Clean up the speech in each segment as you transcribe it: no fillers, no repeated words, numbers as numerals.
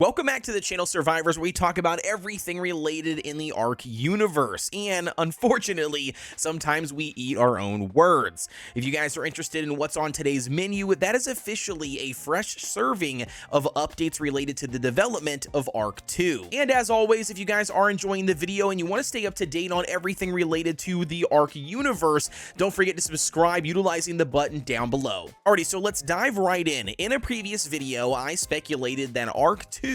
Welcome back to the channel, Survivors, where we talk about everything related in the Ark universe, and unfortunately, sometimes we eat our own words. If you guys are interested in what's on today's menu, that is officially a fresh serving of updates related to the development of Ark 2. And as always, if you guys are enjoying the video and you want to stay up to date on everything related to the Ark universe, don't forget to subscribe utilizing the button down below. Alrighty, so let's dive right in. In a previous video, I speculated that Ark 2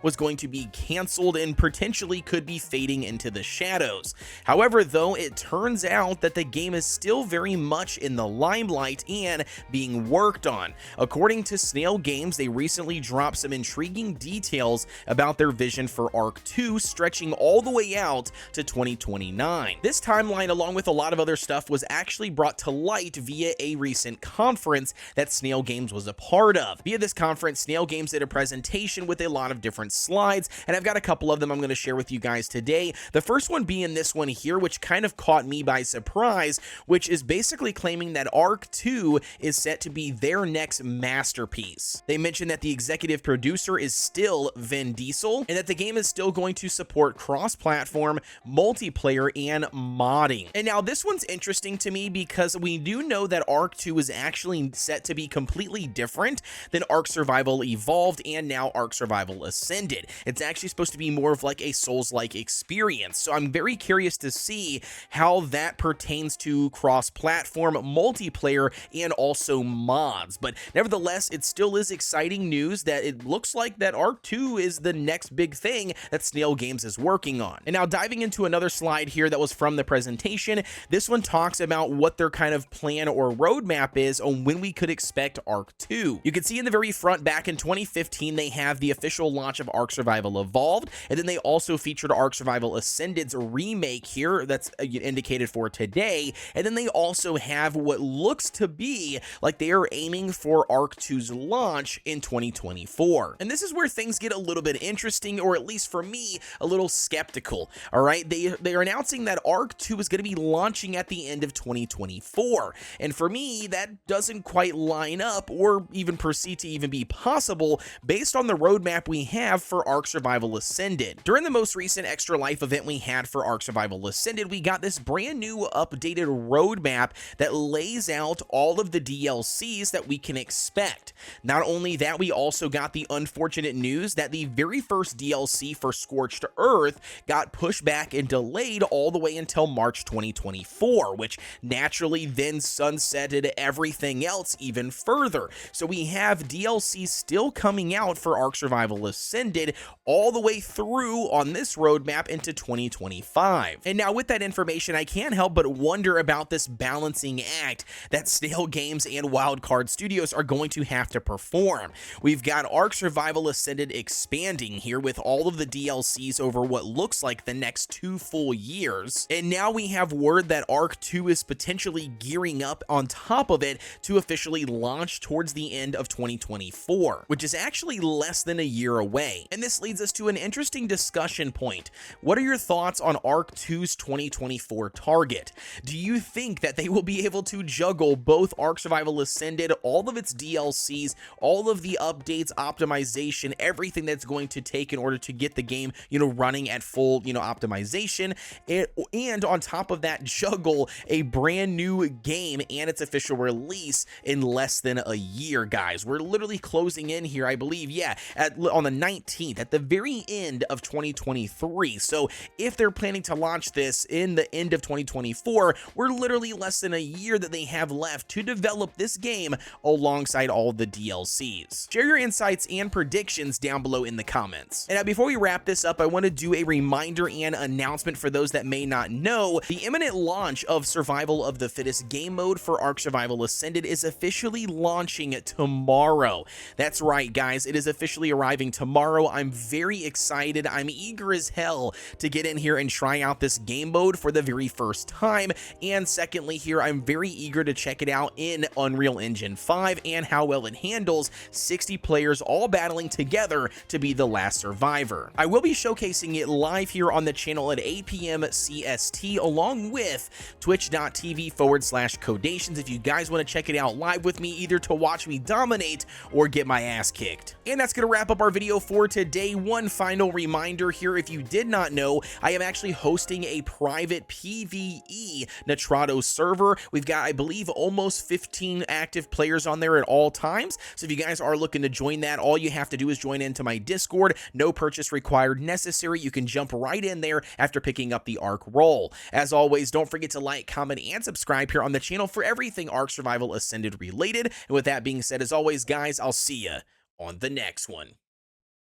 was going to be canceled and potentially could be fading into the shadows. However, though, it turns out that the game is still very much in the limelight and being worked on. According to Snail Games, they recently dropped some intriguing details about their vision for Ark 2, stretching all the way out to 2029. This timeline, along with a lot of other stuff, was actually brought to light via a recent conference that Snail Games was a part of. Via this conference, Snail Games did a presentation with a lot of different slides, and I've got a couple of them I'm going to share with you guys today. The first one being this one here, which kind of caught me by surprise, which is basically claiming that Ark 2 is set to be their next masterpiece. They mentioned that the executive producer is still Vin Diesel, and that the game is still going to support cross-platform, multiplayer, and modding. And now this one's interesting to me because we do know that Ark 2 is actually set to be completely different than Ark Survival Evolved and now Ark Survival Ascended. It's actually supposed to be more of like a Souls-like experience, so I'm very curious to see how that pertains to cross-platform, multiplayer, and also mods. But nevertheless, it still is exciting news that it looks like that Ark 2 is the next big thing that Snail Games is working on. And now diving into another slide here that was from the presentation, this one talks about what their kind of plan or roadmap is on when we could expect Ark 2. You can see in the very front, back in 2015, they have the official launch of Ark Survival Evolved, and then they also featured Ark Survival Ascended's remake here that's indicated for today, and then they also have what looks to be like they are aiming for Ark 2's launch in 2024. And this is where things get a little bit interesting, or at least for me, a little skeptical. All right, they are announcing that Ark 2 is going to be launching at the end of 2024, and for me, that doesn't quite line up or even proceed to even be possible based on the roadmap we have for Ark Survival Ascended. During the most recent Extra Life event we had for Ark Survival Ascended, we got this brand new updated roadmap that lays out all of the DLCs that we can expect. Not only that, we also got the unfortunate news that the very first DLC for Scorched Earth got pushed back and delayed all the way until March 2024, which naturally then sunsetted everything else even further. So we have DLCs still coming out for Ark Survival Ascended all the way through on this roadmap into 2025. And now with that information, I can't help but wonder about this balancing act that Snail Games and Wildcard Studios are going to have to perform. We've got Ark Survival Ascended expanding here with all of the DLCs over what looks like the next 2 full years. And now we have word that Ark 2 is potentially gearing up on top of it to officially launch towards the end of 2024, which is actually less than a year away. And this leads us to an interesting discussion point. What are your thoughts on Ark 2's 2024 target? Do you think that they will be able to juggle both Ark Survival Ascended, all of its DLCs, all of the updates, optimization, everything that's going to take in order to get the game, running at full, optimization, and on top of that, juggle a brand new game and its official release in less than a year, guys? We're literally closing in here, I believe, on the 19th, at the very end of 2023. So if they're planning to launch this in the end of 2024, we're literally less than a year that they have left to develop this game alongside all the DLCs. Share your insights and predictions down below in the comments. And now before we wrap this up, I want to do a reminder and announcement for those that may not know. The imminent launch of Survival of the Fittest game mode for Ark Survival Ascended is officially launching tomorrow. That's right, guys, it is officially arriving tomorrow. I'm very excited. I'm eager as hell to get in here and try out this game mode for the very first time. And secondly here, I'm very eager to check it out in Unreal Engine 5 and how well it handles 60 players all battling together to be the last survivor. I will be showcasing it live here on the channel at 8 p.m. CST along with twitch.tv/Kodeations if you guys want to check it out live with me, either to watch me dominate or get my ass kicked. And that's going to wrap up our video for today. One final reminder here, if you did not know, I am actually hosting a private PvE Nitrado server. We've got, I believe, almost 15 active players on there at all times. So if you guys are looking to join that, all you have to do is join into my Discord. No purchase required necessary. You can jump right in there after picking up the Ark role. As always, don't forget to like, comment, and subscribe here on the channel for everything Ark Survival Ascended related. And with that being said, as always, guys, I'll see you on the next one.